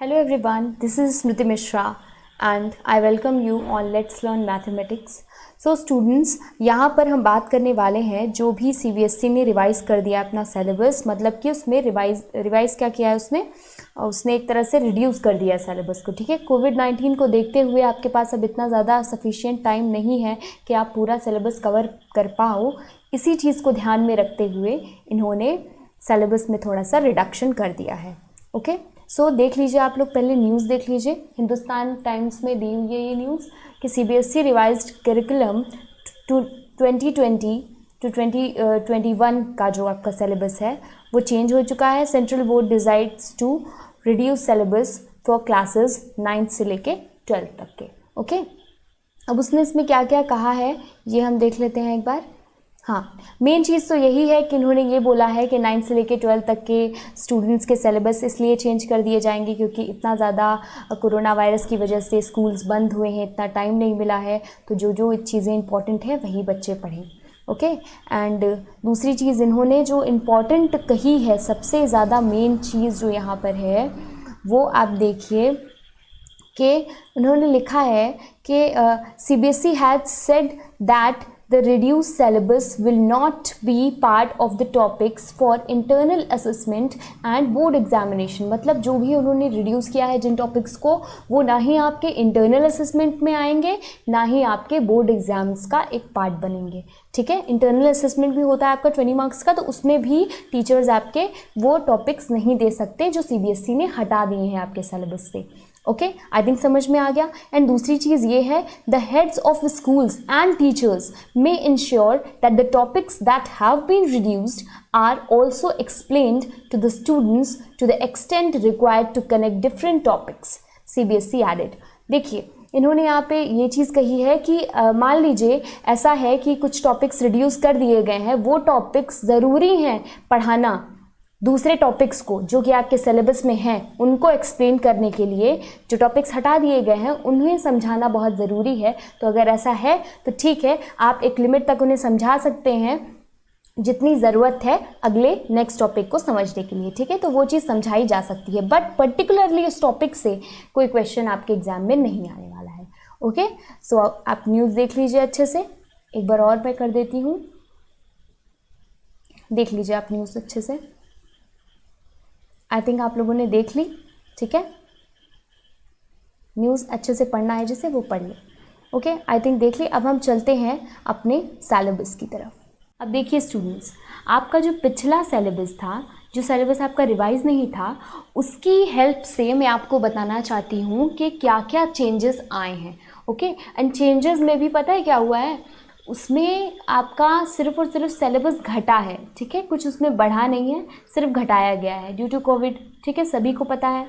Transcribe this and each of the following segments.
Hello everyone, this is Smriti Mishra and I welcome you on Let's Learn Mathematics. So students, यहाँ पर हम बात करने वाले हैं जो भी CBSE ने रिवाइज कर दिया अपना सिलेबस, मतलब कि उसमें रिवाइज क्या किया है उसने एक तरह से रिड्यूस कर दिया सिलेबस को। ठीक है, कोविड-19 को देखते हुए आपके पास अब इतना ज़्यादा सफिशिएंट टाइम नहीं है कि आप पूरा सिलेबस कवर कर पाओ। इसी चीज़ को ध्यान में रखते हुए इन्होंने सिलेबस में थोड़ा सा रिडक्शन कर दिया है। ओके, सो देख लीजिए, आप लोग पहले न्यूज़ देख लीजिए। हिंदुस्तान टाइम्स में दी हुई है ये न्यूज़ कि CBSE रिवाइज्ड करिकुलम 2020 टू 2021 का जो आपका सिलेबस है वो चेंज हो चुका है। Central board decides to reduce syllabus for classes 9th से लेके 12th तक के। ओके, अब उसने इसमें क्या क्या कहा है ये हम देख लेते हैं एक बार। हाँ, मेन चीज़ तो यही है कि इन्होंने ये बोला है कि 9th से लेके 12th तक के स्टूडेंट्स के सिलेबस इसलिए चेंज कर दिए जाएंगे क्योंकि इतना ज़्यादा कोरोना वायरस की वजह से स्कूल्स बंद हुए हैं, इतना टाइम नहीं मिला है, तो जो चीज़ें इंपॉर्टेंट हैं वही बच्चे पढ़ें। ओके, एंड दूसरी चीज़ इन्होंने जो इम्पॉर्टेंट कही है, सबसे ज़्यादा मेन चीज़ जो यहाँ पर है वो आप देखिए कि उन्होंने लिखा है कि CBSE has said that the reduced syllabus will not be part of the topics for internal assessment and board examination। मतलब जो भी उन्होंने रिड्यूस किया है जिन टॉपिक्स को, वो ना ही आपके इंटरनल असेसमेंट में आएंगे ना ही आपके बोर्ड एग्जाम्स का एक पार्ट बनेंगे। ठीक है, इंटरनल असेसमेंट भी होता है आपका 20 मार्क्स का, तो उसमें भी टीचर्स आपके वो टॉपिक्स नहीं दे सकते जो CBSE ने हटा दिए हैं आपके सिलेबस से। ओके, आई थिंक समझ में आ गया। एंड दूसरी चीज़ ये है, the heads of schools and teachers may ensure that the topics that have been reduced are also explained to the students to the extent required to connect different topics, CBSE added. देखिए, इन्होंने यहाँ पे ये चीज़ कही है कि मान लीजिए ऐसा है कि कुछ टॉपिक्स रिड्यूस कर दिए गए हैं, वो टॉपिक्स ज़रूरी हैं पढ़ाना दूसरे टॉपिक्स को जो कि आपके सिलेबस में हैं, उनको एक्सप्लेन करने के लिए जो टॉपिक्स हटा दिए गए हैं उन्हें समझाना बहुत ज़रूरी है। तो अगर ऐसा है तो ठीक है, आप एक लिमिट तक उन्हें समझा सकते हैं जितनी ज़रूरत है अगले नेक्स्ट टॉपिक को समझने के लिए। ठीक है, तो वो चीज़ समझाई जा सकती है, बट पर्टिकुलरली उस टॉपिक से कोई क्वेश्चन आपके एग्जाम में नहीं आने वाला है। ओके, सो आप न्यूज़ देख लीजिए अच्छे से। एक बार और मैं कर देती हूँ, देख लीजिए आप न्यूज़ अच्छे से। आई थिंक आप लोगों ने देख ली। ठीक है, न्यूज़ अच्छे से पढ़ना है जिसे वो पढ़ ले। ओके, आई थिंक देख ली। अब हम चलते हैं अपने सिलेबस की तरफ। अब देखिए स्टूडेंट्स, आपका जो पिछला सिलेबस था, जो सिलेबस आपका रिवाइज नहीं था, उसकी हेल्प से मैं आपको बताना चाहती हूँ कि क्या क्या चेंजेस आए हैं। ओके, एंड चेंजेस में भी पता है क्या हुआ है, उसमें आपका सिर्फ और सिर्फ सिलेबस घटा है। ठीक है, कुछ उसमें बढ़ा नहीं है, सिर्फ घटाया गया है ड्यू टू कोविड। ठीक है, सभी को पता है,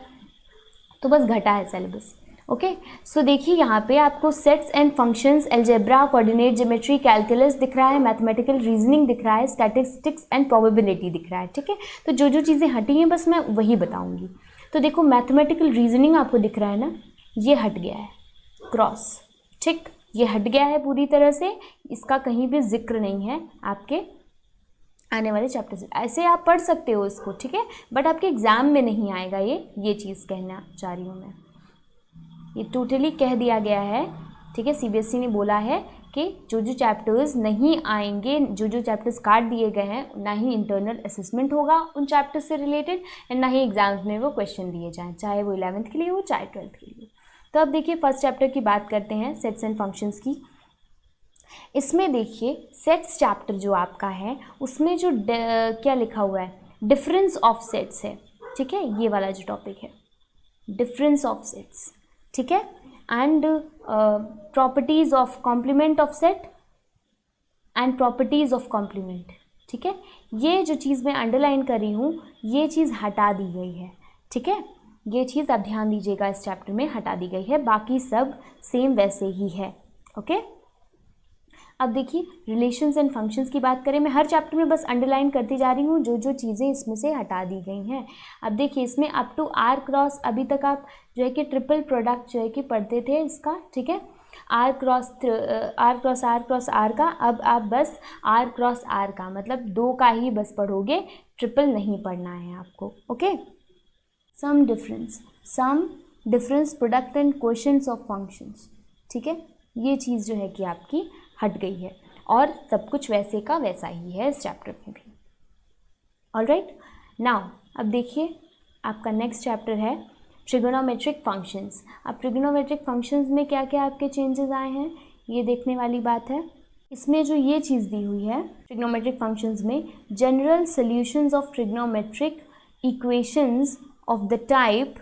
तो बस घटा है सिलेबस। ओके, सो देखिए यहाँ पे आपको sets and functions, algebra, coordinate geometry, calculus दिख रहा है, मैथमेटिकल रीजनिंग दिख रहा है, स्टैटिस्टिक्स एंड प्रोबेबिलिटी दिख रहा है। ठीक है, तो जो चीज़ें हटी हैं बस मैं वही बताऊँगी। तो देखो, मैथमेटिकल रीजनिंग आपको दिख रहा है ना, ये हट गया है, क्रॉस। ठीक, ये हट गया है पूरी तरह से, इसका कहीं भी जिक्र नहीं है आपके आने वाले चैप्टर से। ऐसे आप पढ़ सकते हो इसको, ठीक है, बट आपके एग्जाम में नहीं आएगा ये चीज़ कहना चाह रही हूँ मैं। ये टोटली कह दिया गया है। ठीक है, CBSE ने बोला है कि जो चैप्टर्स नहीं आएंगे, जो चैप्टर्स काट दिए गए हैं, ना ही इंटरनल असेसमेंट होगा उन चैप्टर्स से रिलेटेड एंड ना ही एग्जाम्स में वो क्वेश्चन दिए जाएँ, चाहे वो 11th के लिए हो चाहे 12th के लिए। तो अब देखिए फर्स्ट चैप्टर की बात करते हैं, सेट्स एंड फंक्शंस की। इसमें देखिए सेट्स चैप्टर जो आपका है उसमें जो क्या लिखा हुआ है, डिफरेंस ऑफ सेट्स है। ठीक है, ये वाला जो टॉपिक है, डिफरेंस ऑफ सेट्स। ठीक है, and properties of complement of set and properties of complement. ठीक है, ये जो चीज़ मैं अंडरलाइन कर रही हूँ ये चीज़ हटा दी गई है। ठीक है, ये चीज़ आप ध्यान दीजिएगा, इस चैप्टर में हटा दी गई है, बाकी सब सेम वैसे ही है। ओके, अब देखिए रिलेशंस एंड फंक्शंस की बात करें, मैं हर चैप्टर में बस अंडरलाइन करती जा रही हूँ जो चीज़ें इसमें से हटा दी गई हैं। अब देखिए इसमें अप टू आर क्रॉस, अभी तक आप जो है कि ट्रिपल प्रोडक्ट जो है कि पढ़ते थे इसका। ठीक है, आर क्रॉस आर का, अब आप बस आर क्रॉस आर का मतलब 2 का ही बस पढ़ोगे, ट्रिपल नहीं पढ़ना है आपको। Okay, sum difference product and questions of functions. ठीक है, ये चीज़ जो है कि आपकी हट गई है और सब कुछ वैसे का वैसा ही है इस चैप्टर में भी। ऑलराइट, नाउ अब देखिए आपका नेक्स्ट चैप्टर है ट्रिगोनोमेट्रिक फंक्शंस। अब ट्रिगोनोमेट्रिक फंक्शंस में क्या क्या आपके चेंजेस आए हैं ये देखने वाली बात है। इसमें जो ये चीज़ दी हुई है ट्रिग्नोमेट्रिक फंक्शंस में, general solutions of trigonometric equations of the type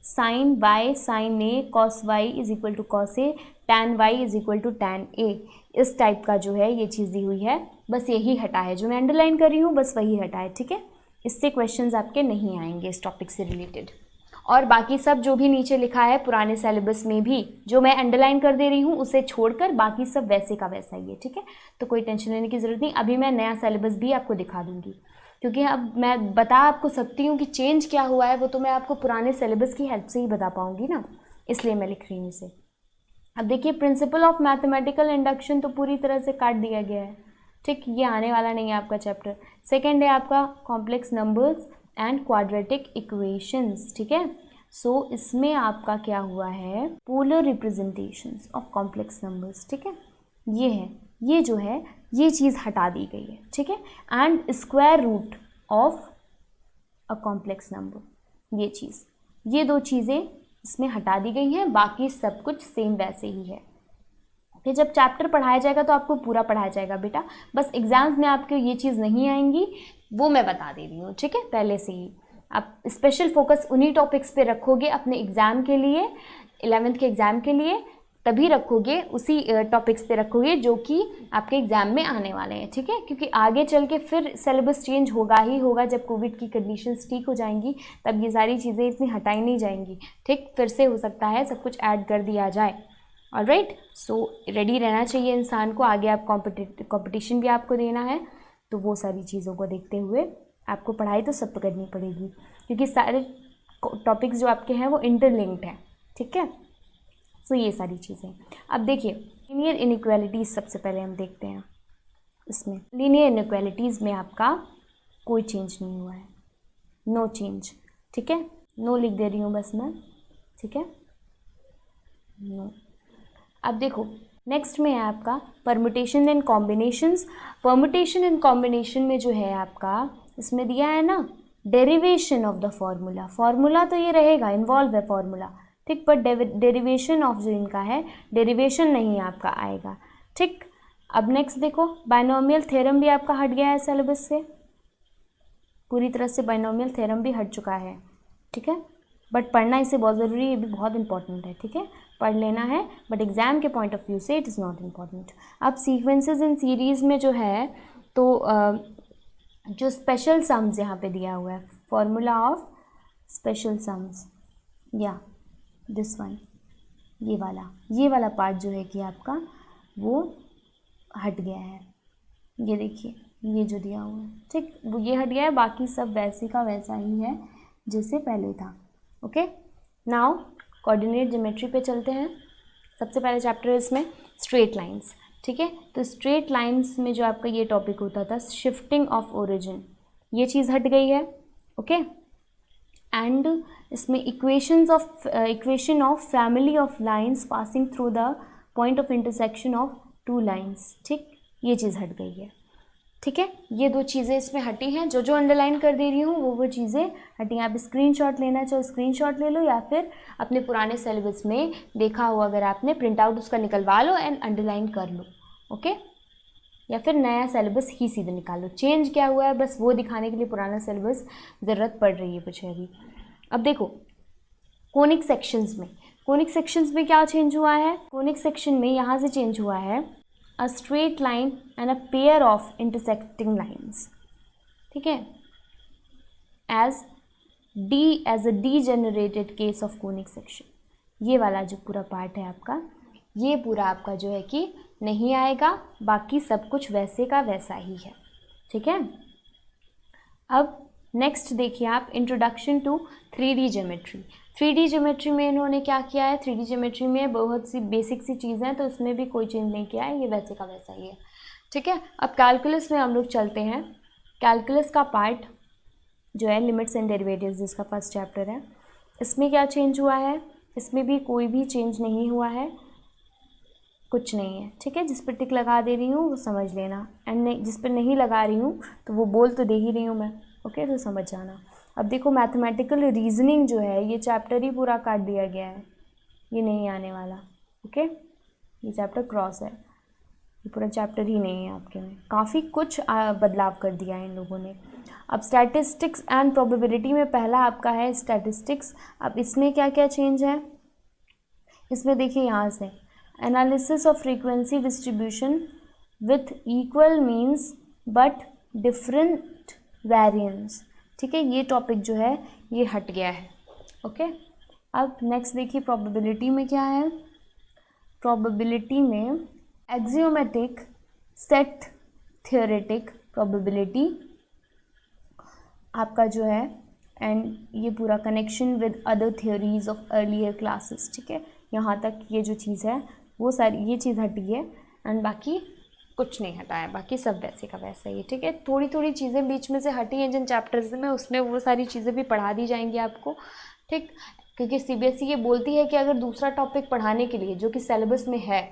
sin y sin a cos y is equal to cos a tan y is equal to tan a, इस टाइप का जो है ये चीज़ दी हुई है। बस यही हटा है, जो मैं अंडरलाइन कर रही हूँ बस वही हटा है। ठीक है, इससे क्वेश्चंस आपके नहीं आएंगे इस टॉपिक से रिलेटेड। और बाकी सब जो भी नीचे लिखा है पुराने सिलेबस में भी जो मैं अंडरलाइन कर दे रही हूँ उसे छोड़कर बाकी सब वैसे का वैसा ही है। ठीक है, तो कोई टेंशन लेने की ज़रूरत नहीं। अभी मैं नया सिलेबस भी आपको दिखा दूँगी, क्योंकि अब मैं बता आपको सकती हूँ कि चेंज क्या हुआ है, वो तो मैं आपको पुराने सिलेबस की हेल्प से ही बता पाऊँगी ना, इसलिए मैं लिख रही हूँ इसे। अब देखिए प्रिंसिपल ऑफ मैथमेटिकल इंडक्शन तो पूरी तरह से काट दिया गया है। ठीक, ये आने वाला नहीं है आपका चैप्टर। सेकेंड है आपका complex numbers and quadratic equations. ठीक है, सो इसमें आपका क्या हुआ है, polar representations of complex numbers. ठीक है, ये है, ये जो है ये चीज़ हटा दी गई है। ठीक है, and square root of a complex number, ये चीज़, ये दो चीज़ें इसमें हटा दी गई हैं, बाकी सब कुछ सेम वैसे ही है। फिर जब चैप्टर पढ़ाया जाएगा तो आपको पूरा पढ़ाया जाएगा बेटा, बस एग्जाम्स में आपको ये चीज़ नहीं आएंगी, वो मैं बता दे रही हूँ। ठीक है, पहले से ही आप स्पेशल फोकस उन्हीं टॉपिक्स पे रखोगे अपने एग्ज़ाम के लिए, 11th के एग्ज़ाम के लिए, तभी रखोगे, उसी टॉपिक्स पे रखोगे जो कि आपके एग्ज़ाम में आने वाले हैं। ठीक है, क्योंकि आगे चल के फिर सिलेबस चेंज होगा ही होगा, जब कोविड की कंडीशंस ठीक हो जाएंगी तब ये सारी चीज़ें इतनी हटाई नहीं जाएंगी। ठीक, फिर से हो सकता है सब कुछ ऐड कर दिया जाए। ऑलराइट, सो रेडी रहना चाहिए इंसान को, आगे आप कॉम्पिटिशन भी आपको देना है, तो वो सारी चीज़ों को देखते हुए आपको पढ़ाई तो सब करनी पड़ेगी, क्योंकि सारे टॉपिक्स जो आपके हैं वो इंटरलिंक्ड हैं। ठीक है, सो ये सारी चीज़ें। अब देखिए लीनियर इनइक्वालिटीज़ सबसे पहले हम देखते हैं। इसमें लीनियर इनइक्वालिटीज़ में आपका कोई चेंज नहीं हुआ है, नो चेंज। ठीक है, नो लिख दे रही हूँ बस मैं। ठीक है, नो। अब देखो नेक्स्ट में है आपका permutation and combinations. Permutation and combination में जो है आपका इसमें दिया है ना derivation of the formula. Formula तो ये रहेगा, इन्वॉल्व है फॉर्मूला। ठीक, पर डेरिवेशन ऑफ जो इनका है, डेरिवेशन नहीं आपका आएगा। ठीक, अब नेक्स्ट देखो बाइनोमियल थ्योरम भी आपका हट गया है सिलेबस से, पूरी तरह से बाइनोमियल थ्योरम भी हट चुका है। ठीक है, बट पढ़ना इसे बहुत ज़रूरी है, ये भी बहुत इंपॉर्टेंट है। ठीक है, पढ़ लेना है, बट एग्जाम के पॉइंट ऑफ व्यू से इट इज़ नॉट इम्पॉर्टेंट। अब सीक्वेंसेस इन सीरीज़ में जो है तो जो स्पेशल सम्स यहाँ पे दिया हुआ है, फॉर्मूला ऑफ स्पेशल सम्स, या दिस वन, ये वाला पार्ट जो है कि आपका वो हट गया है। ये देखिए ये जो दिया हुआ है, ठीक, वो ये हट गया है, बाकी सब वैसे का वैसा ही है जैसे पहले था। ओके, नाउ कोऑर्डिनेट ज्योमेट्री पे चलते हैं। सबसे पहले चैप्टर है इसमें स्ट्रेट लाइंस। ठीक है, तो स्ट्रेट लाइंस में जो आपका ये टॉपिक होता था शिफ्टिंग ऑफ ओरिजिन, ये चीज़ हट गई है। ओके, एंड इसमें equation of family of lines passing through the point of intersection of two lines. ठीक, ये चीज़ हट गई है। ठीक है, ये दो चीज़ें इसमें हटी हैं, जो जो अंडरलाइन कर दे रही हूँ वो चीज़ें हटी हैं। आप स्क्रीनशॉट लेना चाहो स्क्रीनशॉट ले लो, या फिर अपने पुराने सिलेबस में देखा हो अगर आपने, प्रिंट आउट उसका निकलवा लो एंड अंडरलाइन कर लो। ओके, या फिर नया सिलेबस ही सीधे निकालो। चेंज क्या हुआ है बस वो दिखाने के लिए पुराना सिलेबस ज़रूरत पड़ रही है मुझे अभी। अब देखो कोनिक सेक्शंस में क्या चेंज हुआ है, कोनिक सेक्शन में यहाँ से चेंज हुआ है a straight line and a pair of intersecting lines। ठीक है, as a degenerated case of conic section। ये वाला जो पूरा पार्ट है आपका, ये पूरा आपका जो है कि नहीं आएगा, बाकी सब कुछ वैसे का वैसा ही है। ठीक है, अब नेक्स्ट देखिए आप introduction to 3D geometry. 3D geometry में इन्होंने क्या किया है, 3D ज्योमेट्री में बहुत सी बेसिक सी चीज़ें हैं, तो उसमें भी कोई चेंज नहीं किया है, ये वैसे का वैसा ही है। ठीक है, अब कैलकुलस में हम लोग चलते हैं। कैलकुलस का पार्ट जो है लिमिट्स एंड डेरिवेटिव्स, जिसका फर्स्ट चैप्टर है, इसमें क्या चेंज हुआ है? इसमें भी कोई भी चेंज नहीं हुआ है, कुछ नहीं है, ठीक है। जिस पर टिक लगा दे रही हूँ वो समझ लेना, एंड जिस पर नहीं लगा रही हूँ तो वो बोल तो दे ही रही हूँ मैं, ओके, तो समझ जाना। अब देखो मैथमेटिकल रीजनिंग जो है ये चैप्टर ही पूरा काट दिया गया है, ये नहीं आने वाला, ओके, ये चैप्टर क्रॉस है, ये पूरा चैप्टर ही नहीं है आपके में, काफ़ी कुछ बदलाव कर दिया है इन लोगों ने। अब स्टैटिस्टिक्स एंड प्रोबेबिलिटी में पहला आपका है स्टैटिस्टिक्स। अब इसमें क्या क्या चेंज है? इसमें देखिए यहाँ से analysis of frequency distribution with equal means but different variance, ठीक है, ये टॉपिक जो है ये हट गया है, ओके। अब नेक्स्ट देखिए प्रोबेबिलिटी में क्या है। प्रोबेबिलिटी में एक्सियोमेटिक सेट थियोरेटिक प्रोबेबिलिटी आपका जो है, एंड ये पूरा connection with other theories of earlier classes, ठीक है, यहाँ तक ये जो चीज़ है वो सारी ये चीज़ हटी है, एंड बाकी कुछ नहीं हटा है, बाकी सब वैसे का वैसा ही है, ठीक है। थोड़ी थोड़ी चीज़ें बीच में से हटी हैं जिन चैप्टर्स में, उसमें वो सारी चीज़ें भी पढ़ा दी जाएंगी आपको, ठीक, क्योंकि सीबीएसई ये बोलती है कि अगर दूसरा टॉपिक पढ़ाने के लिए जो कि सिलेबस में है,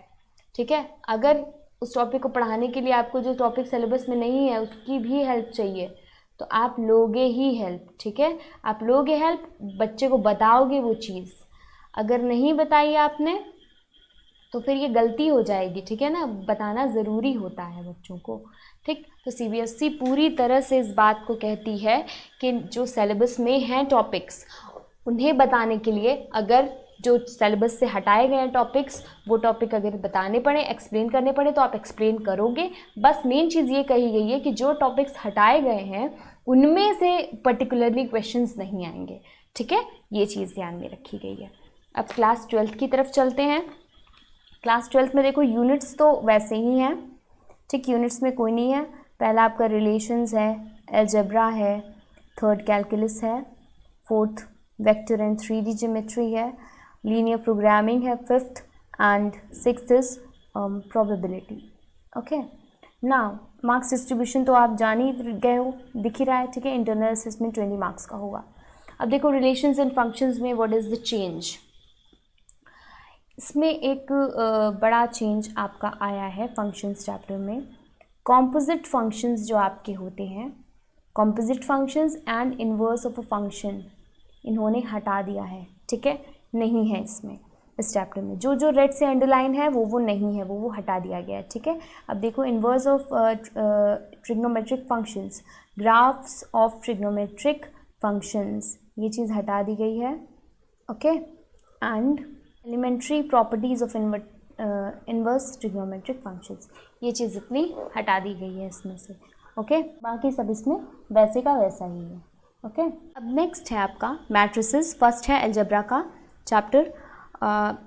ठीक है, अगर उस टॉपिक को पढ़ाने के लिए आपको जो टॉपिक सिलेबस में नहीं है उसकी भी हेल्प चाहिए तो आप लोगे ही हेल्प, ठीक है, आप लोगे हेल्प, बच्चे को बताओगे वो चीज़। अगर नहीं बताई आपने तो फिर ये गलती हो जाएगी, ठीक है ना, बताना ज़रूरी होता है बच्चों को, ठीक। तो सीबीएसई पूरी तरह से इस बात को कहती है कि जो सिलेबस में हैं टॉपिक्स उन्हें बताने के लिए, अगर जो सिलेबस से हटाए गए हैं टॉपिक्स वो टॉपिक अगर बताने पड़े, एक्सप्लेन करने पड़े तो आप एक्सप्लेन करोगे। बस मेन चीज़ ये कही गई है कि जो टॉपिक्स हटाए गए हैं उनमें से पर्टिकुलरली क्वेश्चंस नहीं आएंगे, ठीक है, ये चीज़ ध्यान में रखी गई है। अब क्लास 12th की तरफ चलते हैं। क्लास 12th में देखो यूनिट्स तो वैसे ही हैं, ठीक, यूनिट्स में कोई नहीं है। पहला आपका रिलेशंस है, अलजेब्रा है, थर्ड कैलकुलस है, fourth vector and 3D geometry है, लीनियर प्रोग्रामिंग है fifth, and sixth is probability, okay. Now marks distribution तो आप जान ही गए हो, दिख ही रहा है, ठीक है, इंटरनल असेसमेंट 20 मार्क्स का होगा। अब देखो रिलेशंस एंड फंक्शंस में व्हाट इज़ द चेंज। इसमें एक बड़ा चेंज आपका आया है फंक्शंस चैप्टर में। कॉम्पोजिट फंक्शंस जो आपके होते हैं, composite functions and inverse of a function, इन्होंने हटा दिया है, ठीक है, नहीं है इसमें, इस चैप्टर में जो जो रेड से अंडरलाइन है वो नहीं है, वो हटा दिया गया है, ठीक है। अब देखो inverse of trigonometric functions, graphs of trigonometric functions, ये चीज़ हटा दी गई है, okay. And elementary properties of inverse trigonometric functions, ये चीज़ इतनी हटा दी गई है इसमें से, ओके। बाकी सब इसमें वैसे का वैसा ही है, ओके। अब नेक्स्ट है आपका मैट्रिसेस। फर्स्ट है अलजेब्रा का चैप्टर।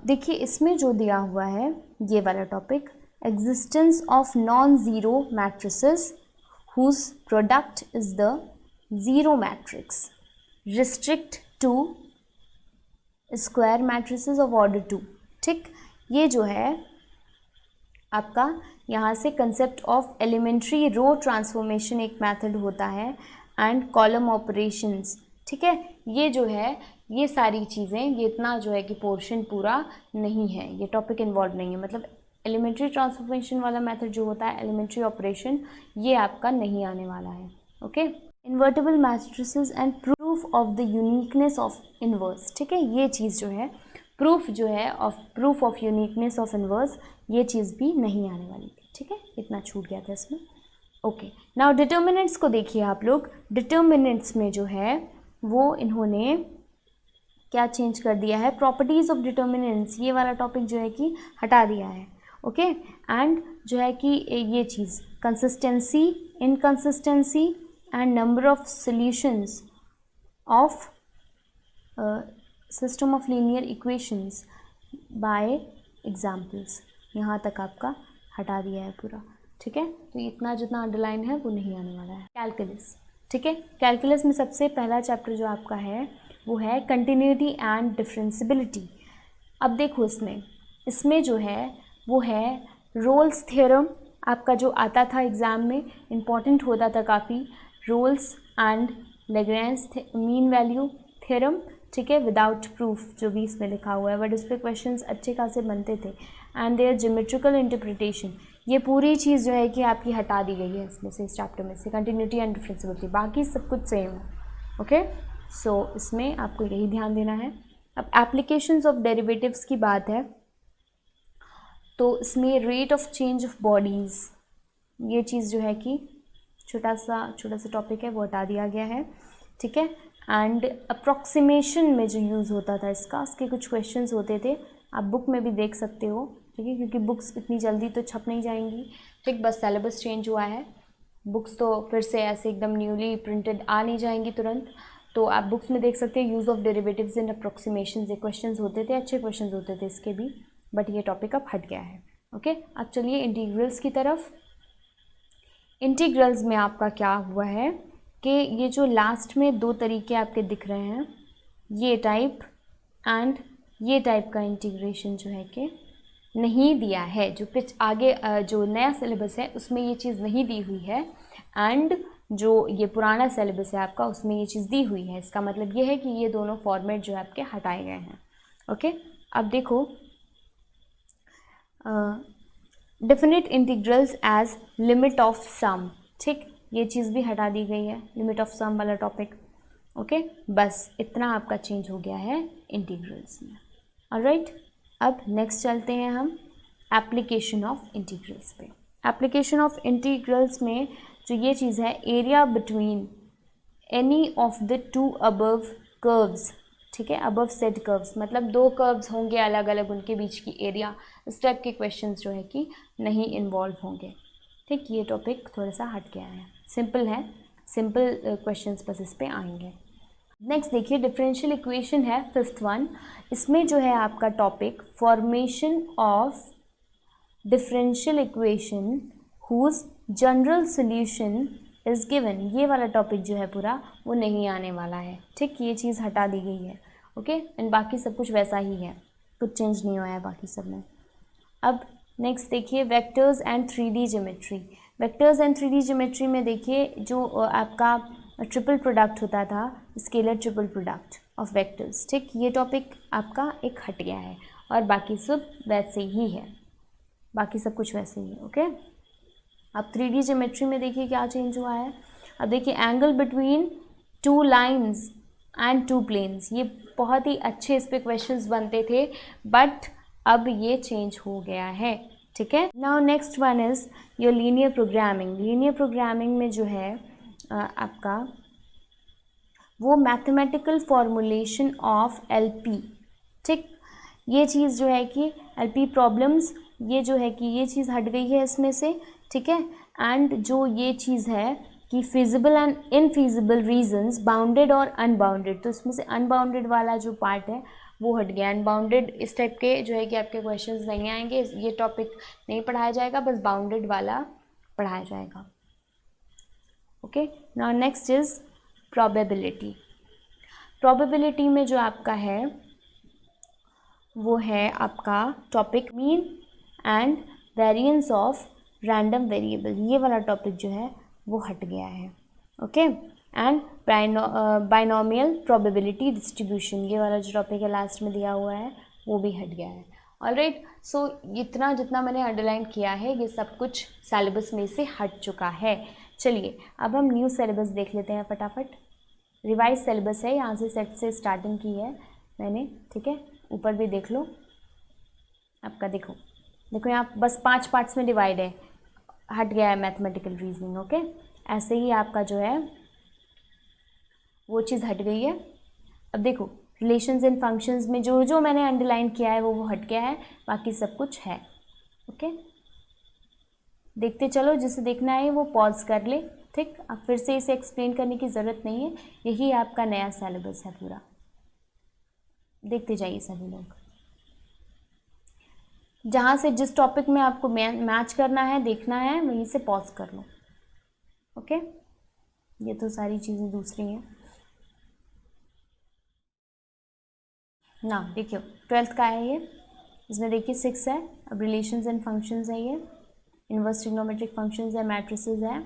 देखिए इसमें जो दिया हुआ है ये वाला topic, existence of non zero matrices whose product is the zero matrix restrict to square matrices of order 2, ठीक। ये जो है आपका यहाँ से concept of elementary row transformation एक मेथड होता है, एंड कॉलम ऑपरेशंस, ठीक है, ये जो है ये सारी चीज़ें, ये इतना जो है कि पोर्शन पूरा नहीं है, ये टॉपिक इन्वॉल्व नहीं है, मतलब एलिमेंट्री ट्रांसफॉर्मेशन वाला मेथड जो होता है, एलिमेंट्री ऑपरेशन, ये आपका नहीं आने वाला है, okay. Invertible matrices and proof of the uniqueness of inverse, ठीक है, ये चीज़ जो है प्रूफ जो है of proof of uniqueness of inverse, ये चीज़ भी नहीं आने वाली थी, ठीक है, इतना छूट गया था इसमें, ओके। नाउ डिटर्मिनेंट्स को देखिए आप लोग। डिटर्मिनेंट्स में जो है वो इन्होंने क्या चेंज कर दिया है, प्रॉपर्टीज़ ऑफ डिटर्मिनेंट्स, ये वाला टॉपिक जो है कि हटा दिया है, ओके। एंड जो है कि ये चीज़ consistency, inconsistency and number of solutions of system of linear equations by examples, यहाँ तक आपका हटा दिया है पूरा, ठीक है। तो इतना जितना अंडरलाइन है वो नहीं आने वाला है। कैलकुलस, ठीक है, कैलकुलस में सबसे पहला चैप्टर जो आपका है वो है कंटिन्यूटी एंड डिफरेंशियबिलिटी। अब देखो इसमें जो है वो है रोल्स थ्योरम, आपका जो आता था एग्ज़ाम में, इम्पॉर्टेंट होता था काफ़ी, Rolle's and Lagrange mean value theorem, ठीक है, विदाउट प्रूफ जो भी इसमें लिखा हुआ है, बट इस पर क्वेश्चंस अच्छे खासे बनते थे। एंड देयर ज्योमेट्रिकल इंटरप्रिटेशन, ये पूरी चीज़ जो है कि आपकी हटा दी गई है इसमें से, इस चैप्टर में से, कंटिन्यूटी एंड डिफरेंसिबिलिटी, बाकी सब कुछ सेम है। ओके, सो इसमें आपको यही ध्यान देना है। अब एप्लीकेशंस ऑफ डेरिवेटिव्स की बात है, तो इसमें rate of change of bodies, ये चीज़ जो है कि छोटा सा टॉपिक है, वो हटा दिया गया है। ठीक है, एंड अप्रॉक्सीमेशन में जो यूज़ होता था इसका, उसके कुछ क्वेश्चंस होते थे, आप बुक में भी देख सकते हो। ठीक है, क्योंकि बुक्स इतनी जल्दी तो छप नहीं जाएंगी। ठीक, बस सिलेबस चेंज हुआ है, बुक्स तो फिर से ऐसे एकदम न्यूली प्रिंटेड आ नहीं जाएंगी तुरंत, तो आप बुक्स में देख सकते हो। Use of derivatives in approximation ये क्वेश्चंस होते थे, अच्छे क्वेश्चंस होते थे इसके भी, बट ये टॉपिक अब हट गया है। ओके, अब चलिए इंटीग्रल्स की तरफ। इंटीग्रल्स में आपका क्या हुआ है कि ये जो लास्ट में दो तरीके आपके दिख रहे हैं, ये टाइप एंड ये टाइप का इंटीग्रेशन जो है कि नहीं दिया है। जो आगे जो नया सिलेबस है उसमें ये चीज़ नहीं दी हुई है, एंड जो ये पुराना सिलेबस है आपका उसमें ये चीज़ दी हुई है। इसका मतलब ये है कि ये दोनों फॉर्मेट जो है आपके हटाए गए हैं। ओके, अब देखो, definite integrals as limit of sum. ठीक, ये चीज़ भी हटा दी गई है, लिमिट ऑफ सम वाला टॉपिक। ओके, बस इतना आपका चेंज हो गया है इंटीग्रल्स में। ऑलराइट, अब नेक्स्ट चलते हैं हम एप्लीकेशन ऑफ इंटीग्रल्स पे। एप्लीकेशन ऑफ इंटीग्रल्स में जो ये चीज़ है, area between any of the two above curves. ठीक है, अबव सेड कर्व्स मतलब दो कर्व्स होंगे अलग अलग, उनके बीच की एरिया, इस टाइप के क्वेश्चंस जो है कि नहीं इन्वॉल्व होंगे। ठीक, ये टॉपिक थोड़ा सा हट गया है, सिंपल है, सिंपल क्वेश्चंस बस इस पे आएंगे। नेक्स्ट देखिए, डिफरेंशियल इक्वेशन है फिफ्थ वन। इसमें जो है आपका topic formation of differential equation whose general solution is given, ये वाला टॉपिक जो है पूरा वो नहीं आने वाला है। ठीक, ये चीज़ हटा दी गई है। ओके, एंड बाकी सब कुछ वैसा ही है, कुछ चेंज नहीं हुआ है बाकी सब में। अब नेक्स्ट देखिए, vectors and 3D geometry. Vectors and 3D geometry में देखिए जो आपका ट्रिपल प्रोडक्ट होता था, scalar triple product of vectors. ठीक, ये टॉपिक आपका एक हट गया है और बाकी सब वैसे ही है, बाकी सब कुछ वैसे ही है। ओके, अब 3D ज्योमेट्री में देखिए क्या चेंज हुआ है। अब देखिए, angle between two lines and two planes, ये बहुत ही अच्छे इस पे क्वेश्चंस बनते थे, बट अब ये चेंज हो गया है। ठीक है, now next one is your linear programming. Linear programming में जो है आपका वो मैथमेटिकल फॉर्मुलेशन ऑफ एलपी। ठीक, ये चीज़ जो है कि एलपी प्रॉब्लम्स, ये जो है कि ये चीज़ हट गई है इसमें से। ठीक है, एंड जो ये चीज़ है कि feasible and infeasible reasons, bounded और अनबाउंडेड, तो इसमें से अनबाउंडेड वाला जो पार्ट है वो हट गया। अनबाउंडेड इस टाइप के जो है कि आपके क्वेश्चंस नहीं आएंगे, ये टॉपिक नहीं पढ़ाया जाएगा, बस बाउंडेड वाला पढ़ाया जाएगा। Okay, now next is probability. Probability में जो आपका है वो है आपका topic mean and variance of random variable, ये वाला टॉपिक जो है वो हट गया है। Okay, and binomial probability distribution, ये वाला जो टॉपिक है लास्ट में दिया हुआ है वो भी हट गया है। ऑलराइट, सो इतना जितना मैंने अंडरलाइन किया है ये सब कुछ सिलेबस में से हट चुका है। चलिए अब हम न्यू सिलेबस देख लेते हैं फटाफट। रिवाइज सिलेबस है, यहाँ से सेट से स्टार्टिंग की है मैंने। ठीक है, ऊपर भी देख लो आपका, देखो देखो यहाँ बस 5 पार्ट्स में डिवाइड है, हट गया है मैथमेटिकल रीजनिंग। ओके, ऐसे ही आपका जो है वो चीज़ हट गई है। अब देखो, रिलेशंस एंड फंक्शंस में जो जो मैंने अंडरलाइन किया है वो हट गया है, बाकी सब कुछ है। ओके, देखते चलो, जिसे देखना है वो पॉज कर ले। ठीक, अब फिर से इसे एक्सप्लेन करने की ज़रूरत नहीं है, यही आपका नया सिलेबस है पूरा, देखते जाइए सभी लोग। जहाँ से जिस टॉपिक में आपको मैच करना है, देखना है, वहीं से पॉज कर लो। ओके, ये तो सारी चीज़ें दूसरी हैं ना। देखियो 12th का है ये, इसमें देखिए 6 है। अब रिलेशंस एंड फंक्शंस है, ये इनवर्स ट्रिग्नोमेट्रिक फंक्शंस है, मैट्रिसेस है।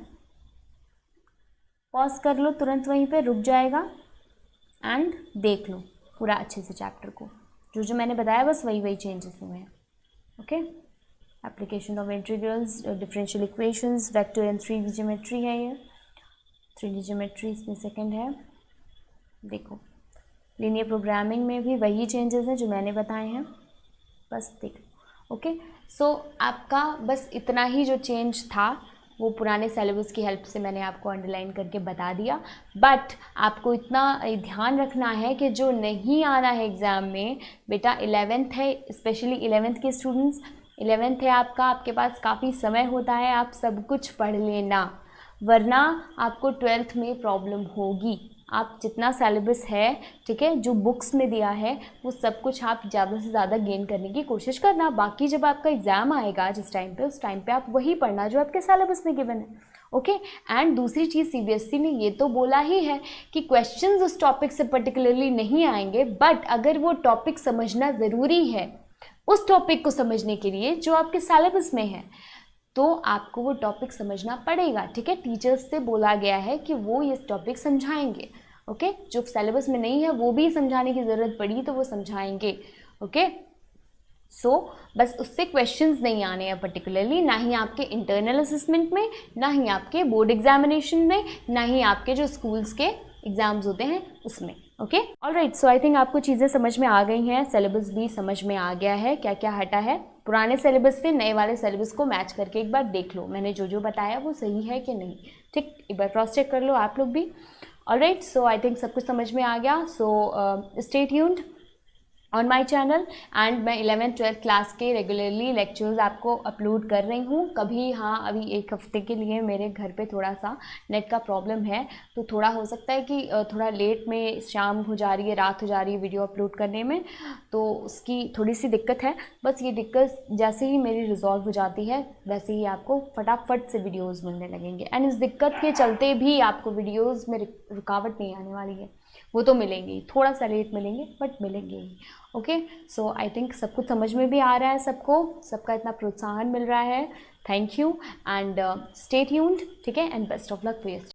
पॉज कर लो तुरंत, वहीं पे रुक जाएगा एंड देख लो। पूरा अच्छे से चैप्टर को। जो जो मैंने बताया बस वही वही चेंजेस हुए हैं। Okay, application of integrals, differential equations, vector and 3D geometry है ये, 3D ज्योमेट्री इसमें सेकंड है। देखो लीनियर प्रोग्रामिंग में भी वही चेंजेस हैं जो मैंने बताए हैं, बस देखो। ओके, सो आपका बस इतना ही जो चेंज था वो पुराने सिलेबस की हेल्प से मैंने आपको अंडरलाइन करके बता दिया। बट आपको इतना ध्यान रखना है कि जो नहीं आना है एग्ज़ाम में, बेटा 11th है, स्पेशली 11th के स्टूडेंट्स, 11th है आपका, आपके पास काफ़ी समय होता है, आप सब कुछ पढ़ लेना, वरना आपको 12th में प्रॉब्लम होगी। आप जितना सिलेबस है, ठीक है, जो बुक्स में दिया है वो सब कुछ आप ज़्यादा से ज़्यादा गेन करने की कोशिश करना। बाकी जब आपका एग्ज़ाम आएगा जिस टाइम पे, उस टाइम पे आप वही पढ़ना जो आपके सिलेबस में गिवन है। ओके, एंड दूसरी चीज़ CBSE ने ये तो बोला ही है कि क्वेश्चंस उस टॉपिक से पर्टिकुलरली नहीं आएंगे, बट अगर वो टॉपिक समझना ज़रूरी है उस टॉपिक को समझने के लिए जो आपके सिलेबस में है, तो आपको वो टॉपिक समझना पड़ेगा। ठीक है, टीचर्स से बोला गया है कि वो ये टॉपिक समझाएंगे। ओके, जो सिलेबस में नहीं है वो भी समझाने की ज़रूरत पड़ी तो वो समझाएंगे। ओके, सो बस उससे क्वेश्चंस नहीं आने हैं पर्टिकुलरली, ना ही आपके इंटरनल असेसमेंट में, ना ही आपके बोर्ड एग्जामिनेशन में, ना ही आपके जो स्कूल्स के एग्ज़ाम्स होते हैं उसमें। Okay, alright, so I think आपको चीज़ें समझ में आ गई हैं, सिलेबस भी समझ में आ गया है, क्या क्या हटा है। पुराने सिलेबस से नए वाले सिलेबस को मैच करके एक बार देख लो मैंने जो जो बताया वो सही है कि नहीं। ठीक, एक बार क्रॉस चेक कर लो आप लोग भी। ऑलराइट, सो आई थिंक सब कुछ समझ में आ गया। So stay tuned on my channel, and मैं 11th 12th क्लास के रेगुलरली लेक्चर्स आपको अपलोड कर रही हूँ। कभी हाँ, अभी एक हफ्ते के लिए मेरे घर पे थोड़ा सा नेट का प्रॉब्लम है, तो थोड़ा हो सकता है कि थोड़ा लेट में शाम हो जा रही है, रात हो जा रही है वीडियो अपलोड करने में, तो उसकी थोड़ी सी दिक्कत है। बस ये दिक्कत जैसे ही मेरी रिजॉल्व हो जाती है वैसे ही आपको फटाफट से वीडियोज़ मिलने लगेंगे, एंड इस दिक्कत के चलते भी आपको वीडियोज़ में रुकावट नहीं आने वाली है, वो तो मिलेंगे ही, थोड़ा सा लेट मिलेंगे बट मिलेंगे ही। ओके, सो आई थिंक सब कुछ समझ में भी आ रहा है, सबको सबका इतना प्रोत्साहन मिल रहा है। Thank you and stay tuned. ठीक है, and best of luck for your